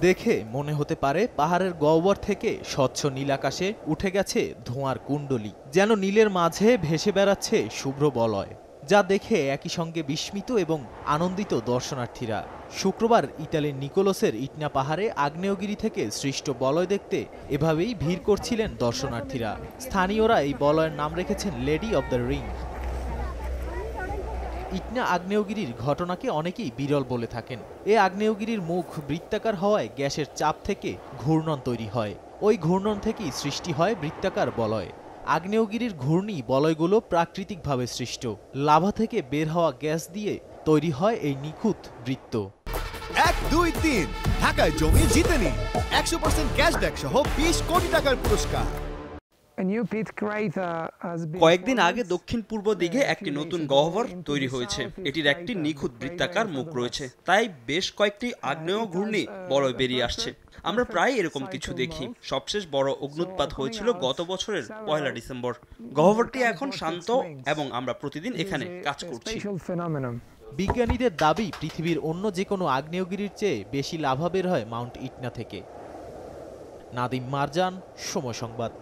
দেখে মনে হতে পারে পাহাড়ের গহ্বর থেকে স্বচ্ছ নীল আকাশে উঠে গেছে ধোঁয়ার কুণ্ডলী, যেন নীলের মাঝে ভেসে বেড়াচ্ছে শুভ্র বলয়, যা দেখে একই সঙ্গে বিস্মিত এবং আনন্দিত দর্শনার্থীরা। শুক্রবার ইতালির নিকোলসের ইটনা পাহাড়ে আগ্নেয়গিরি থেকে সৃষ্ট বলয় দেখতে এভাবেই ভিড় করছিলেন দর্শনার্থীরা। স্থানীয়রা এই বলয়ের নাম রেখেছেন lady of the ring. Itna আগ্নেয়গিরির ঘটনাকে অনেকেই বিরল বলে থাকেন। এ আগ্নেয়গিরির মুখ বৃত্তাকার হওয়ায় গ্যাসের চাপ থেকে ঘূর্ণন তৈরি হয়। ওই ঘূর্ণন থেকেই সৃষ্টি হয় বৃত্তাকার বলয়। আগ্নেয়গিরির ঘূর্ণি বলয়গুলো প্রাকৃতিকভাবে সৃষ্ট। লাভা থেকে বের হওয়া গ্যাস দিয়ে তৈরি হয় এই নিখুঁত বৃত্ত। 1, 2, 3 ঢাকায় জমি জিতে নিন 100% ক্যাশব্যাক সহ 20 কোটি টাকার পুরস্কার। কয়েকদিন আগে দক্ষিণ পূর্ব দিকে একটি নতুন গহ্বর তৈরি হয়েছে। এটির একটি নিখুঁত বৃত্তাকার মুখ রয়েছে, তাই বেশ কয়েকটি আগ্নেয় ঘূর্ণি বলয় বেরিয়ে আসছে। আমরা প্রায় এরকম কিছু দেখি। সবশেষ বড় অগ্নুৎপাত হয়েছিল গত বছরের 1 ডিসেম্বর। গহ্বরটি এখন শান্ত এবং আমরা প্রতিদিন এখানে কাজ করছি। বিজ্ঞানীদের দাবি, পৃথিবীর অন্য যে কোনো আগ্নেয়গিরির চেয়ে বেশি লাভা বের হয় মাউন্ট ইটনা থেকে। নাদিম মারজান, সময় সংবাদ।